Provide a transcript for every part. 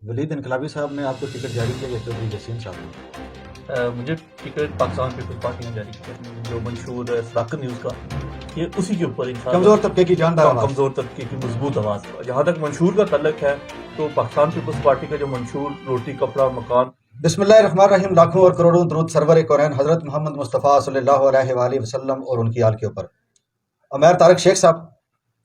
ولید انقلابی صاحب نے آپ کو ٹکٹ جاری کیا یا چودھری یاسین صاحب نے؟ مجھے ٹکٹ پاکستان پیپلز پارٹی نے جاری کیا، جو منشور صداقت نیوز کا، یہ اسی کے اوپر انشاءاللہ کمزور طبقے کی جاندار آواز، کمزور طبقے کی مضبوط آواز۔ جہاں تک منشور کا تعلق ہے تو پاکستان پیپلز پارٹی کا جو منشور روٹی کپڑا اور مکان۔ بسم اللہ الرحمن الرحیم، لاکھوں اور کروڑوں درود سرور کونین حضرت محمد مصطفیٰ صلی اللہ علیہ وآلہ وسلم اور ان کی آل کے اوپر۔ عمیر طارق شیخ صاحب،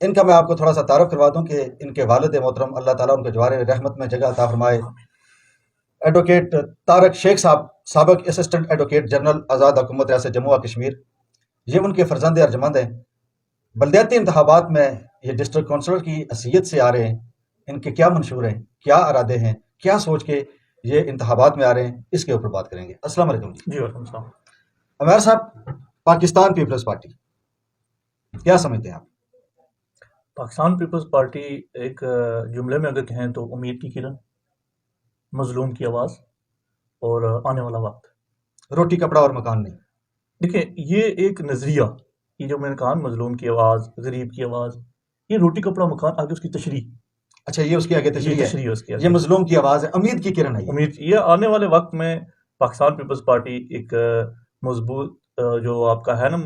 ان کا میں آپ کو تھوڑا سا تعارف کروا دوں کہ ان کے والد محترم اللہ تعالیٰ ان کے جوار رحمت میں جگہ عطا فرمائے، ایڈوکیٹ طارق شیخ صاحب، سابق اسسٹنٹ ایڈوکیٹ جنرل آزاد حکومت ریاست جموں و کشمیر، یہ ان کے فرزند ارجمند ہیں۔ بلدیاتی انتخابات میں یہ ڈسٹرکٹ کونسلر کی حیثیت سے آ رہے ہیں۔ ان کے کیا منشور ہیں، کیا ارادے ہیں، کیا سوچ کے یہ انتخابات میں آ رہے ہیں، اس کے اوپر بات کریں گے۔ السلام علیکم جی وعلیکم السلام۔ عمیر صاحب، پاکستان پیپلز پارٹی کیا سمجھتے ہیں آپ؟ پاکستان پیپلز پارٹی ایک جملے میں اگر کہیں تو امید کی کرن، مظلوم کی آواز اور آنے والا وقت۔ روٹی کپڑا اور مکان نہیں۔ دیکھیں، یہ ایک نظریہ، یہ جو میں نے کہا مظلوم کی آواز، غریب کی آواز، یہ روٹی کپڑا مکان آگے اس کی تشریح، اچھا، یہ اس کی آگے تشریح ہے، تشریح اس کی یہ مظلوم کی آواز ہے، امید کی کرن ہے۔ امید یہ آنے والے وقت میں پاکستان پیپلز پارٹی ایک مضبوط جو آپ کا ہے نا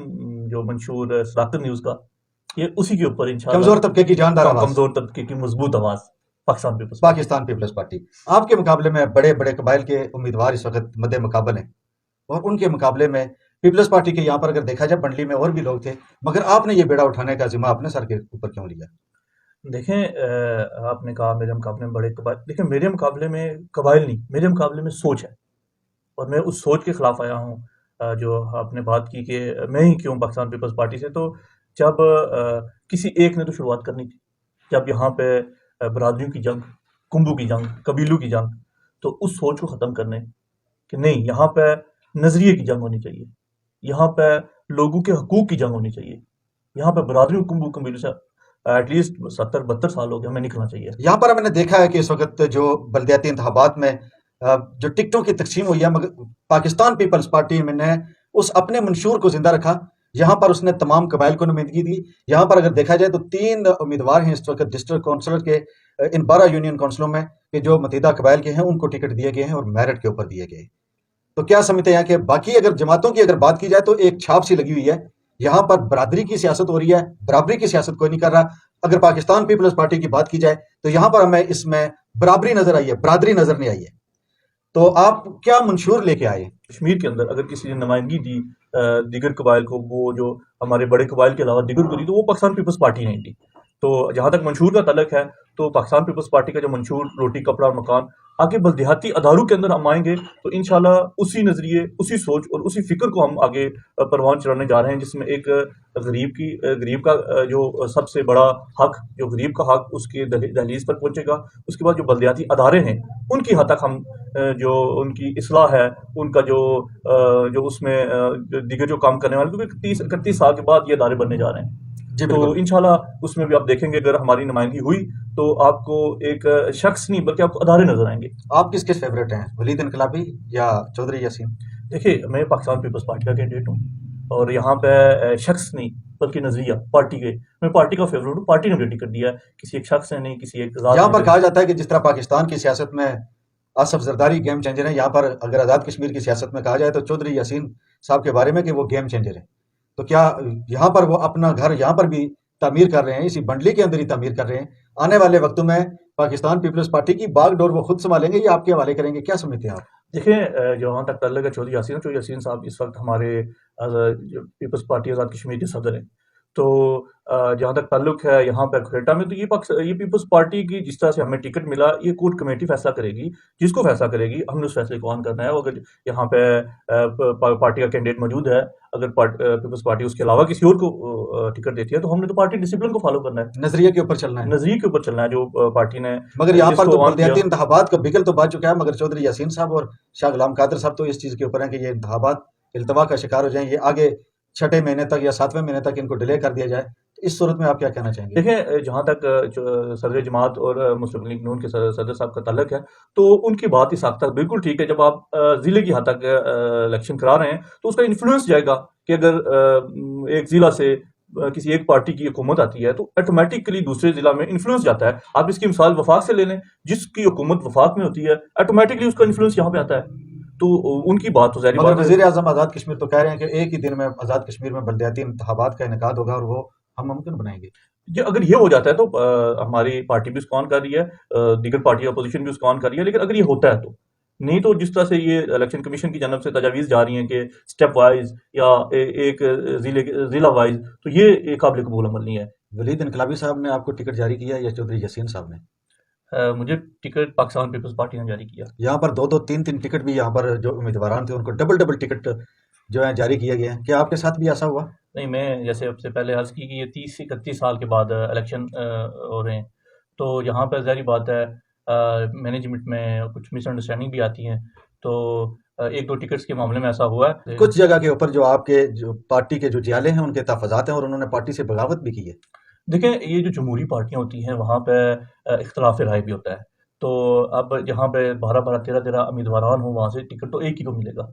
جو منشور صداقت نیوز کا، یہ اسی کے اوپر انشاءاللہ کمزور طبقے کی جاندار آواز، کمزور طبقے کی مضبوط آواز پاکستان پیپلز پاکستان پیپلز پارٹی۔ آپ کے مقابلے میں بڑے بڑے قبائل کے امیدوار اس وقت مد مقابل ہیں، اور ان کے مقابلے میں پیپلز پارٹی کے یہاں پر اگر دیکھا جائے بنڈلی میں اور بھی لوگ تھے، مگر آپ نے یہ بیڑا اٹھانے کا ذمہ اپنے سر کے اوپر کیوں لیا؟ دیکھیں، آپ نے کہا میرے مقابلے میں بڑے قبائل، دیکھیں میرے مقابلے میں قبائل نہیں، میرے مقابلے میں سوچ ہے، اور میں اس سوچ کے خلاف آیا ہوں۔ جو آپ نے بات کی کہ میں ہی کیوں پاکستان پیپلز پارٹی سے، تو جب کسی ایک نے تو شروعات کرنی تھی، جب یہاں پہ برادریوں کی جنگ، کنبوں کی جنگ، قبیلوں کی جنگ، تو اس سوچ کو ختم کرنے کہ نہیں، یہاں پہ نظریے کی جنگ ہونی چاہیے، یہاں پہ لوگوں کے حقوق کی جنگ ہونی چاہیے، یہاں پہ برادریوں کنبوں قبیلوں سے ایٹ لیسٹ 70-72 سال ہو گئے، ہمیں نکلنا چاہیے۔ یہاں پر ہم نے دیکھا ہے کہ اس وقت جو بلدیاتی انتخابات میں جو ٹکٹوں کی تقسیم ہوئی ہے، مگر پاکستان پیپلز پارٹی میں نے اس اپنے منشور کو زندہ رکھا، یہاں پر اس نے تمام قبائل کو نمائندگی دی۔ یہاں پر اگر دیکھا جائے تو 3 امیدوار ہیں اس وقت ڈسٹرکٹ کونسلر کے ان 12 یونین کونسلوں میں، کہ جو متحدہ قبائل کے ہیں ان کو ٹکٹ دیے گئے ہیں اور میرٹ کے اوپر دیے گئے ہیں۔ تو کیا سمجھتے ہیں کہ باقی اگر جماعتوں کی اگر بات کی جائے تو ایک چھاپ سی لگی ہوئی ہے، یہاں پر برادری کی سیاست ہو رہی ہے، برابری کی سیاست کوئی نہیں کر رہا۔ اگر پاکستان پیپلز پارٹی کی بات کی جائے تو یہاں پر ہمیں اس میں برابری نظر آئی ہے، برادری نظر نہیں آئی ہے۔ تو آپ کیا منشور لے کے آئے؟ کشمیر کے اندر اگر کسی نے نمائندگی دی دیگر قبائل کو، وہ جو ہمارے بڑے قبائل کے علاوہ دیگر کو دی، تو وہ پاکستان پیپلز پارٹی نے دی۔ تو جہاں تک منشور کا تعلق ہے تو پاکستان پیپلز پارٹی کا جو منشور روٹی کپڑا اور مکان، آگے بلدیاتی اداروں کے اندر ہم آئیں گے تو انشاءاللہ اسی نظریے، اسی سوچ اور اسی فکر کو ہم آگے پروان چڑھانے جا رہے ہیں، جس میں ایک غریب کا جو سب سے بڑا حق، جو غریب کا حق اس کے دہلیز پر پہنچے گا۔ اس کے بعد جو بلدیاتی ادارے ہیں ان کی حد تک ہم جو ان کی اصلاح ہے، ان کا جو اس میں دیگر جو کام کرنے والے، کیونکہ 31 سال کے بعد یہ ادارے بننے جا رہے ہیں، جی تو بالکل۔ انشاءاللہ اس میں بھی آپ دیکھیں گے اگر ہماری نمائندگی ہوئی تو آپ کو ایک شخص نہیں بلکہ آپ کو ادارے نظر آئیں گے۔ آپ کس کے فیوریٹ ہیں، ولید انقلابی یا چودھری یاسین؟ دیکھیے، میں پاکستان پیپلز پارٹی کا کینڈیڈیٹ ہوں، اور یہاں پہ شخص نہیں بلکہ نظریہ پارٹی کے، میں پارٹی کا فیوریٹ ہوں، پارٹی نے مجھے ٹکٹ دیا ہے، کسی ایک شخص نے نہیں، کسی ایک ذات یہاں نے پر نہیں۔ کہا جاتا ہے کہ جس طرح پاکستان کی سیاست میں آصف زرداری گیم چینجر ہیں، یہاں پر اگر آزاد کشمیر کی سیاست میں کہا جائے تو چودھری یاسین صاحب کے بارے میں کہ وہ گیم چینجر ہیں۔ تو کیا یہاں پر وہ اپنا گھر یہاں پر بھی تعمیر کر رہے ہیں، اسی بنڈلی کے اندر ہی تعمیر کر رہے ہیں؟ آنے والے وقتوں میں پاکستان پیپلز پارٹی کی باغ ڈور وہ خود سنبھالیں گے یا آپ کے حوالے کریں گے؟ کیا سمجھتے ہیں آپ؟ دیکھیں، جہاں تک تعلق ہے چودھری یاسین صاحب اس وقت ہمارے پیپلز پارٹی آزاد کشمیر کے صدر ہیں، تو جہاں تک تعلق ہے یہاں پہ کھیٹا میں، تو یہ پیپلز پارٹی کی جس طرح سے ہمیں ٹکٹ ملا، یہ کورٹ کمیٹی فیصلہ کرے گی، جس کو فیصلہ کرے گی ہم نے اس فیصلے کو آن کرنا ہے۔ اگر یہاں پہ پارٹی کا کینڈیڈیٹ موجود ہے، اگر پیپلز پارٹی اس کے علاوہ کسی اور کو ٹکٹ دیتی ہے تو ہم نے تو پارٹی ڈسپلن کو فالو کرنا ہے، نظریے کے اوپر چلنا ہے، نظریے کے اوپر چلنا ہے، جو پارٹی نے مگر یہاں جس پر تو کو آن کیا۔ بلدیاتی انتخابات کا بگل تو بچ چکا ہے، مگر چودھری یاسین صاحب اور شاہ غلام قادر صاحب تو اس چیز کے اوپر ہیں کہ یہ انتخابات التوا کا شکار ہو جائیں، یہ آگے 6 مہینے تک یا 7ویں مہینے تک ان کو ڈیلے کر دیا جائے۔ اس صورت میں آپ کیا کہنا چاہیں گے؟ دیکھیں، جہاں تک صدر جماعت اور مسلم لیگ نون کے صدر صاحب کا تعلق ہے تو ان کی بات اس حد تک بالکل ٹھیک ہے، جب آپ ضلع کی حد تک الیکشن کرا رہے ہیں تو اس کا انفلوئنس جائے گا کہ اگر ایک ضلع سے کسی ایک پارٹی کی حکومت آتی ہے تو آٹومیٹکلی دوسرے ضلع میں انفلوئنس جاتا ہے. آپ اس کی مثال وفاق سے لے لیں, جس کی حکومت وفاق میں ہوتی ہے آٹومیٹکلی اس کا انفلوئنس یہاں پہ آتا ہے. تو ان کی بات تو ظاہری مگر بات ہے. وزیر اعظم آزاد کشمیر تو کہہ رہے ہیں کہ ایک ہی دن میں آزاد کشمیر میں بلدیاتی انتخابات کا انعقاد ہوگا اور وہ ہم ممکن بنائیں گے. اگر یہ ہو جاتا ہے تو ہماری پارٹی بھی اس کو آن کر رہی ہے, دیگر پارٹی اپوزیشن بھی اس کو آن کر رہی ہے, لیکن اگر یہ ہوتا ہے تو نہیں, تو جس طرح سے یہ الیکشن کمیشن کی جانب سے تجاویز جا رہی ہیں کہ اسٹیپ وائز یا ایک ضلع وائز, تو یہ قابل قبول عمل نہیں ہے. ولید انقلابی صاحب نے آپ کو ٹکٹ جاری کیا یا چودھری یاسین صاحب نے؟ مجھے ٹکٹ پاکستان پیپلز پارٹی نے جاری کیا. یہاں پر دو تین ٹکٹ بھی یہاں پر جو امیدواران تھے ان کو ڈبل ٹکٹ جو ہے جاری کیے گئے ہیں. کیا آپ کے ساتھ بھی ایسا ہوا؟ نہیں, میں جیسے اب سے پہلے عرض کی کہ یہ 30 سے 31 سال کے بعد الیکشن ہو رہے ہیں, تو یہاں پہ ظاہری بات ہے مینجمنٹ میں کچھ مس انڈرسٹینڈنگ بھی آتی ہیں, تو ایک دو ٹکٹس کے معاملے میں ایسا ہوا ہے. کچھ جگہ کے اوپر جو آپ کے جو پارٹی کے جو جیالے ہیں ان کے تحفظات ہیں اور انہوں نے پارٹی سے بغاوت بھی کی ہے. دیکھیں, یہ جو جمہوری پارٹیاں ہوتی ہیں وہاں پہ اختلاف رائے بھی ہوتا ہے, تو اب جہاں پہ 12 امیدواران ہوں وہاں سے ٹکٹ تو ایک ہی کو ملے گا.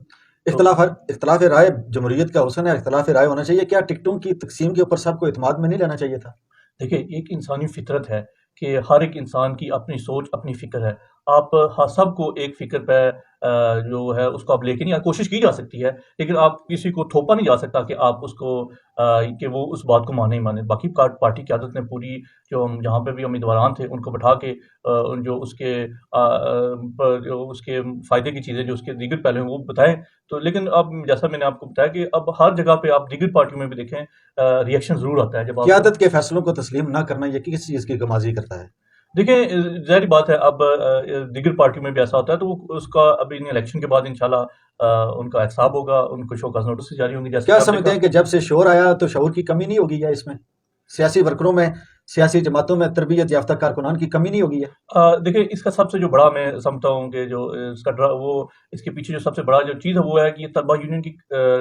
اختلاف رائے جمہوریت کا حسن ہے, اختلاف رائے ہونا چاہیے. کیا ٹکٹوں کی تقسیم کے اوپر سب کو اعتماد میں نہیں لینا چاہیے تھا؟ دیکھیں, ایک انسانی فطرت ہے کہ ہر ایک انسان کی اپنی سوچ اپنی فکر ہے. آپ سب کو ایک فکر پہ جو ہے اس کو آپ لے کے نہیں, کوشش کی جا سکتی ہے, لیکن آپ کسی کو تھوپا نہیں جا سکتا کہ آپ اس کو کہ وہ اس بات کو مانے ہی مانے. باقی پارٹی قیادت نے پوری جو ہم جہاں پہ بھی امیدواران تھے ان کو بٹھا کے جو اس کے فائدے کی چیزیں جو اس کے دیگر پہلے ہیں وہ بتائیں. تو لیکن اب جیسا میں نے آپ کو بتایا کہ اب ہر جگہ پہ آپ دیگر پارٹیوں میں بھی دیکھیں ریئیکشن ضرور آتا ہے جب آپ قیادت کے فیصلوں کو تسلیم نہ کرنا یہ کس چیز کی غمازی کرتا ہے؟ دیکھیں, ظاہری بات ہے اب دیگر پارٹیوں میں بھی ایسا ہوتا ہے, تو وہ اس کا ابھی الیکشن کے بعد انشاءاللہ ان کا احتساب ہوگا, ان کو شوکاز نوٹس جاری ہوں گے. جیسے کیا سمجھتے ہیں کہ جب سے شور آیا تو شعور کی کمی نہیں ہوگی, یا اس میں سیاسی ورکروں میں سیاسی جماعتوں میں تربیت یافتہ کارکنان کی کمی نہیں ہوگی ہے؟ دیکھیں, اس کا سب سے جو بڑا میں سمجھتا ہوں کہ جو اس کے پیچھے جو سب سے بڑا جو چیز ہے وہ ہے کہ یہ طلبہ یونین کی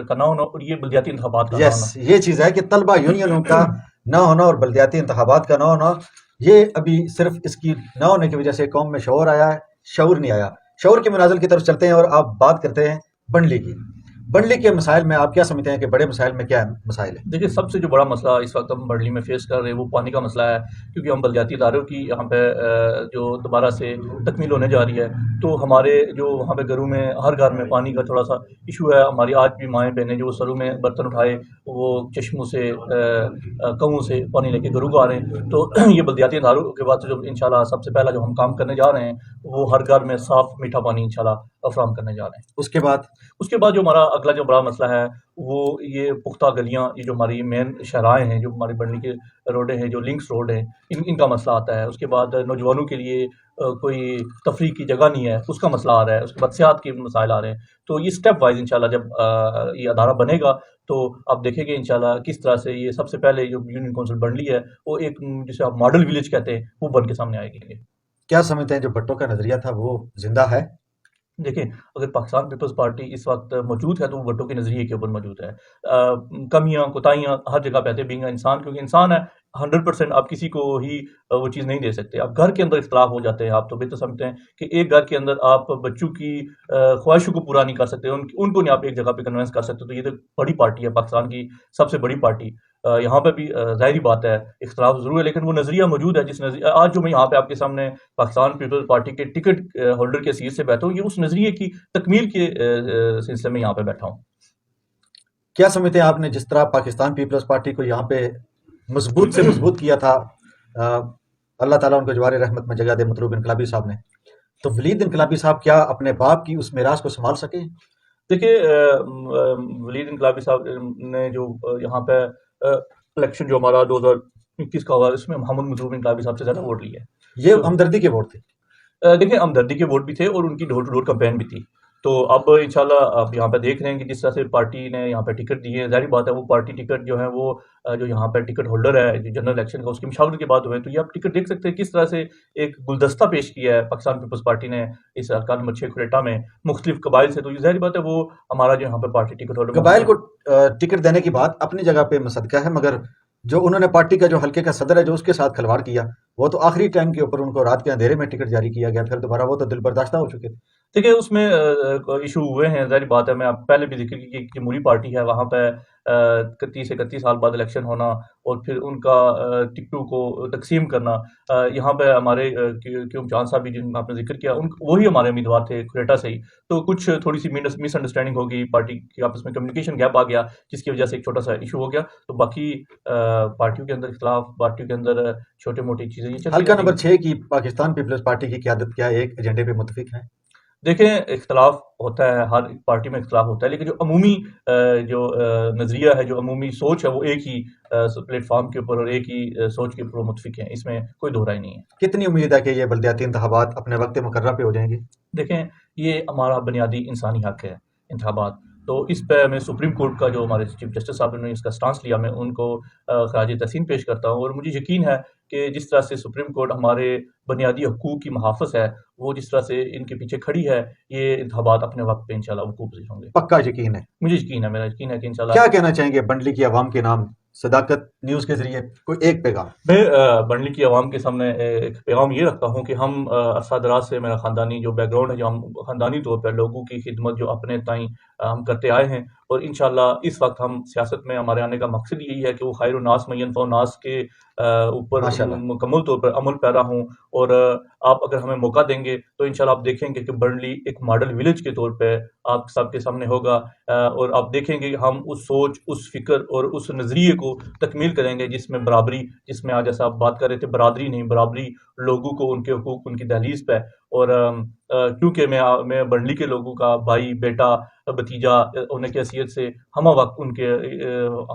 کا نہ ہونا اور یہ بلدیاتی انتخابات کا نہ ہونا. یہ چیز ہے کہ طلبہ یونینوں کا نہ ہونا اور بلدیاتی انتخابات کا نہ ہونا, یہ ابھی صرف اس کی نہ ہونے کی وجہ سے قوم میں شعور آیا ہے, شعور نہیں آیا. شعور کے منازل کی طرف چلتے ہیں اور آپ بات کرتے ہیں بنڈلی کی. بنڈلی کے مسائل میں آپ کیا سمجھتے ہیں کہ بڑے مسائل میں کیا مسائل ہیں؟ دیکھیے, سب سے جو بڑا مسئلہ اس وقت ہم بنڈلی میں فیس کر رہے ہیں وہ پانی کا مسئلہ ہے, کیونکہ ہم بلدیاتی اداروں کی یہاں پہ جو دوبارہ سے تکمیل ہونے جا رہی ہے, تو ہمارے جو وہاں پہ گھروں میں ہر گھر میں پانی کا تھوڑا سا ایشو ہے. ہماری آج بھی مائیں بہنیں جو سروں میں برتن اٹھائے وہ چشموں سے کنووں سے پانی لے کے گھروں کو آ رہے ہیں. تو یہ بلدیاتی اداروں کے بعد جو انشاءاللہ سب سے پہلا جو ہم کام کرنے جا رہے ہیں وہ ہر گھر میں صاف میٹھا پانی انشاءاللہ فراہم کرنے جا رہے ہیں. اس کے بعد جو ہمارا اگلا جو بڑا مسئلہ ہے وہ یہ پختہ گلیاں, یہ جو ہماری مین شاہراہیں ہیں, جو ہماری بنڈلی کے روڈیں ہیں, جو لنکس روڈ ہیں, ان کا مسئلہ آتا ہے. اس کے بعد نوجوانوں کے لیے کوئی تفریح کی جگہ نہیں ہے, اس کا مسئلہ آ رہا ہے. اس کے بعد صحت کے مسائل آ رہے ہیں. تو یہ اسٹیپ وائز انشاءاللہ جب یہ ادارہ بنے گا تو آپ دیکھیں گے انشاءاللہ کس طرح سے یہ سب سے پہلے جو یونین کونسل بنڈلی ہے وہ ایک جسے آپ ماڈل ولیج کہتے ہیں وہ بن کے سامنے آئے گی. کیا سمجھتے ہیں جو بھٹو کا نظریہ تھا وہ زندہ ہے؟ دیکھیں, اگر پاکستان پیپلز پارٹی اس وقت موجود ہے تو وہ بھٹو کے نظریے کے اوپر موجود ہے. کمیاں کوتاہیاں ہر جگہ پہ آتے بینگ انسان, کیونکہ انسان ہے 100%, آپ کسی کو ہی وہ چیز نہیں دے سکتے. اب گھر کے اندر اختلاف ہو جاتے ہیں, آپ تو بہتر سمجھتے ہیں کہ ایک گھر کے اندر آپ بچوں کی خواہشوں کو پورا نہیں کر سکتے, ان کو نہیں آپ ایک جگہ پہ کنونس کر سکتے. تو یہ تو بڑی پارٹی ہے, پاکستان کی سب سے بڑی پارٹی. یہاں پہ بھی ظاہری بات ہے اختلاف ضرور ہے, لیکن وہ نظریہ موجود ہے. جس نظریہ آج جو میں یہاں پہ آپ کے سامنے پاکستان پیپلز پارٹی کے ٹکٹ ہولڈر کے سیٹ سے بیٹھا ہوں, یہ اس نظریے کی تکمیل کے سلسلے میں یہاں پہ بیٹھا ہوں. کیا سمجھتے ہیں آپ نے جس طرح پاکستان پیپلز پارٹی کو یہاں پہ مضبوط سے مضبوط کیا تھا, اللہ تعالیٰ ان کو جوار رحمت میں جگہ دے, مطلوب انقلابی صاحب نے, تو ولید انقلابی صاحب کیا اپنے باپ کی اس میراث کو سنبھال سکے؟ دیکھیے, ولید انقلابی صاحب نے جو یہاں پہ الیکشن جو ہمارا 2021 کا ہوا, اس میں محمد مطلوب انقلابی صاحب سے زیادہ ووٹ لیے. یہ ہمدردی کے ووٹ تھے؟ دیکھیں, ہمدردی کے ووٹ بھی تھے اور ان کی ڈور ٹو ڈور کمپین بھی تھی. تو اب انشاءاللہ آپ یہاں پہ دیکھ رہے ہیں کہ جس طرح سے پارٹی نے یہاں پہ ٹکٹ دیے ہیں, ظاہری بات ہے وہ پارٹی ٹکٹ جو ہے وہ جو یہاں پہ ٹکٹ ہولڈر ہے جو جنرل الیکشن کا, اس کی مشاورت کے بعد ہوئے. تو یہ آپ ٹکٹ دیکھ سکتے ہیں کس طرح سے ایک گلدستہ پیش کیا ہے پاکستان پیپلز پارٹی نے اس حلقہ نمبر 6 کھریٹا میں مختلف قبائل سے. تو یہ ظاہری بات ہے وہ ہمارا جو یہاں پہ پارٹی ٹکٹ ہولڈر قبائل کو ٹکٹ دینے کی بات اپنی جگہ پہ مصدقہ ہے, مگر جو انہوں نے پارٹی کا جو حلقے کا صدر ہے جو اس کے ساتھ کھلواڑ کیا, وہ تو آخری ٹائم کے اوپر ان کو رات کے اندھیرے میں ٹکٹ جاری کیا گیا, پھر دوبارہ وہ تو دل برداشتہ ہو چکے. دیکھیے اس میں ایشو ہوئے ہیں، ظاہر بات ہے، میں آپ پہلے بھی ذکر کی کہ ایک جمہوری پارٹی ہے، وہاں پہ 31 سال بعد الیکشن ہونا اور پھر ان کا ٹکٹوں کو تقسیم کرنا، یہاں پہ ہمارے کیوم چاند صاحب بھی جن آپ نے ذکر کیا وہی ہمارے امیدوار تھے کھریٹا سے ہی، تو کچھ تھوڑی سی مس انڈرسٹینڈنگ ہو گئی، پارٹی کی آپس میں کمیونیکیشن گیپ آ گیا، جس کی وجہ سے ایک چھوٹا سا ایشو ہو گیا، تو باقی پارٹیوں کے اندر اختلاف، پارٹیوں کے اندر چھوٹے موٹی چیزیں یہ چلتی حلقہ رہتی نمبر ہیں۔ 6 کی پاکستان پیپلز پارٹی کی قیادت کیا ایک ایجنڈے پہ متفق ہیں؟ دیکھیں اختلاف ہوتا ہے، ہر ایک پارٹی میں اختلاف ہوتا ہے، لیکن جو عمومی جو نظریہ ہے، جو عمومی سوچ ہے، وہ ایک ہی پلیٹ فارم کے اوپر اور ایک ہی سوچ کے اوپر وہ متفق ہیں، اس میں کوئی دو رائے نہیں ہے۔ کتنی امید ہے کہ یہ بلدیاتی انتخابات اپنے وقت مقررہ پہ ہو جائیں گے؟ دیکھیں یہ ہمارا بنیادی انسانی حق ہے انتخابات، تو اس پہ میں سپریم کورٹ کا جو ہمارے چیف جسٹس صاحب نے اس کا سٹانس لیا، میں ان کو خراج تحسین پیش کرتا ہوں، اور مجھے یقین ہے کہ جس طرح سے سپریم کورٹ ہمارے بنیادی حقوق کی محافظ ہے، وہ جس طرح سے ان کے پیچھے کھڑی ہے، یہ انتخابات اپنے وقت پہ انشاءاللہ وقوع پذیر ہوں گے۔ پکا یقین ہے؟ مجھے یقین ہے، میرا یقین ہے کہ انشاءاللہ۔ کیا کہنا چاہیں گے بنڈلی کی عوام کے نام صداقت نیوز کے ذریعے کوئی ایک پیغام؟ میں بنڈلی کی عوام کے سامنے ایک پیغام یہ رکھتا ہوں کہ ہم عرصہ دراز سے، میرا خاندانی جو بیک گراؤنڈ ہے، جو ہم خاندانی طور پر لوگوں کی خدمت جو اپنے تئیں ہم کرتے آئے ہیں، اور انشاءاللہ اس وقت ہم سیاست میں ہمارے آنے کا مقصد یہی ہے کہ وہ خیر الناس میں ینفع الناس کے اوپر ماشاءاللہ مکمل طور پر عمل پیرا ہوں، اور آپ اگر ہمیں موقع دیں گے تو انشاءاللہ آپ دیکھیں گے کہ بنڈلی ایک ماڈل ولیج کے طور پہ آپ سب کے سامنے ہوگا، اور آپ دیکھیں گے کہ ہم اس سوچ، اس فکر اور اس نظریے کو تکمیل کریں گے جس میں برابری، جس میں آج جیسا آپ بات کر رہے تھے، برادری نہیں، برابری، لوگوں کو ان کے حقوق ان کی دہلیز پہ، اور کیونکہ میں بنڈلی کے لوگوں کا بھائی، بیٹا، بھتیجا ہونے کی حیثیت سے ہمہ وقت ان کے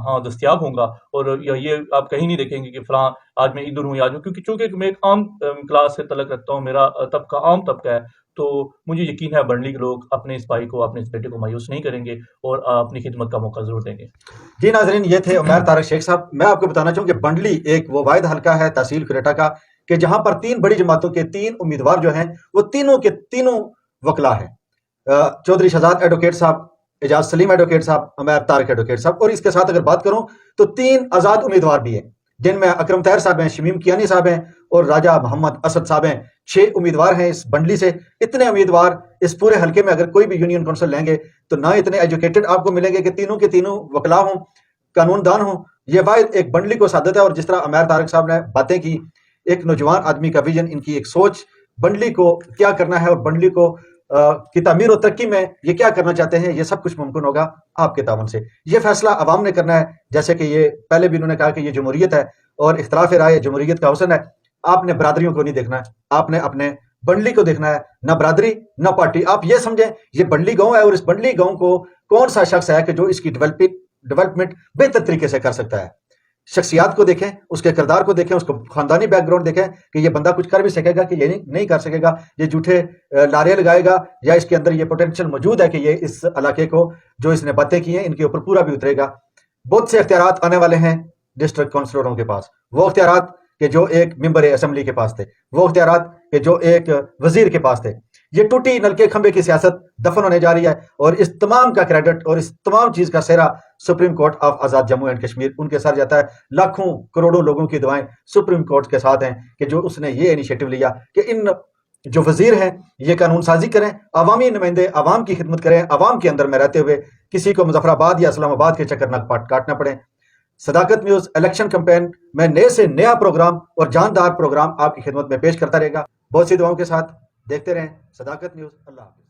ہاں دستیاب ہوں گا، اور یہ آپ کہیں نہیں دیکھیں گے کہ فلاں آج میں ادھر ہوں یا آج ہوں، کیونکہ چونکہ میں ایک عام کلاس سے تعلق رکھتا ہوں، میرا طبقہ عام طبقہ ہے، تو مجھے یقین ہے بنڈلی کے لوگ اپنے اس بھائی کو، اپنے اس بیٹے کو مایوس نہیں کریں گے، اور اپنی خدمت کا موقع ضرور دیں گے۔ جی ناظرین، یہ تھے عمیر طارق شیخ صاحب۔ میں آپ کو بتانا چاہوں کہ بنڈلی ایک وہ واحد حلقہ ہے تحصیل کھریٹا کا کہ جہاں پر 3 بڑی جماعتوں کے 3 امیدوار جو ہیں وہ تینوں کے تینوں وکلا ہیں، چودھری شہزاد ایڈوکیٹ صاحب، اعجاز سلیم ایڈوکیٹ صاحب، عمیر طارق ایڈوکیٹ صاحب، اور اس کے ساتھ اگر بات کروں تو 3 آزاد امیدوار بھی ہیں، جن میں اکرم طاہر صاحب ہیں، شمیم کیانی صاحب ہیں، اور راجہ محمد اسد صاحب ہیں۔ 6 امیدوار ہیں اس بنڈلی سے۔ اتنے امیدوار اس پورے حلقے میں اگر کوئی بھی یونین کونسل لیں گے تو نہ اتنے ایجوکیٹڈ آپ کو ملیں گے کہ تینوں کے تینوں وکلا ہوں، قانون دان ہوں۔ یہ واحد ایک بنڈلی کو سعادت ہے، اور جس طرح عمیر طارق صاحب نے باتیں کی، ایک نوجوان آدمی کا ویژن، ان کی ایک سوچ، بنڈلی کو کیا کرنا ہے اور بنڈلی کو کی تعمیر و ترقی میں یہ کیا کرنا چاہتے ہیں، یہ سب کچھ ممکن ہوگا آپ کے تعاون سے۔ یہ فیصلہ عوام نے کرنا ہے، جیسے کہ یہ پہلے بھی انہوں نے کہا کہ یہ جمہوریت ہے اور اختلاف رائے جمہوریت کا حسن ہے۔ آپ نے برادریوں کو نہیں دیکھنا ہے، آپ نے اپنے بنڈلی کو دیکھنا ہے، نہ برادری نہ پارٹی۔ آپ یہ سمجھیں یہ بنڈلی گاؤں ہے، اور اس بنڈلی گاؤں کو کون سا شخص ہے کہ جو اس کی ڈیولپمنٹ بہتر طریقے سے کر سکتا ہے۔ شخصیات کو دیکھیں، اس کے کردار کو دیکھیں، اس کو خاندانی بیک گراؤنڈ دیکھیں کہ یہ بندہ کچھ کر بھی سکے گا کہ یہ نہیں کر سکے گا، یہ جھوٹے نعرے لگائے گا، یا اس کے اندر یہ پوٹینشیل موجود ہے کہ یہ اس علاقے کو جو اس نے باتیں کی ہیں ان کے اوپر پورا بھی اترے گا۔ بہت سے اختیارات آنے والے ہیں ڈسٹرکٹ کونسلروں کے پاس، وہ اختیارات کہ جو ایک ممبر اسمبلی کے پاس تھے، وہ اختیارات کہ جو ایک وزیر کے پاس تھے۔ یہ ٹوٹی نلکے کھمبے کی سیاست دفن ہونے جا رہی ہے، اور اس تمام کا کریڈٹ اور اس تمام چیز کا سہرا supreme court of Azad Jammu and Kashmir, ان کے سر جاتا ہے۔ لاکھوں کروڑوں لوگوں کی دعائیں سپریم کورٹ کے ساتھ ہیں کہ جو اس نے یہ انیشیٹو لیا کہ ان جو وزیر ہیں یہ قانون سازی کریں، عوامی نمائندے عوام کی خدمت کریں، عوام کے اندر میں رہتے ہوئے کسی کو مظفر آباد یا اسلام آباد کے چکر نہ کاٹنا پڑے۔ صداقت نیوز الیکشن کمپین میں نئے سے نیا پروگرام اور جاندار پروگرام آپ کی خدمت میں پیش کرتا رہے گا۔ بہت سی دعاؤں کے ساتھ دیکھتے رہیں صداقت نیوز۔ اللہ حافظ۔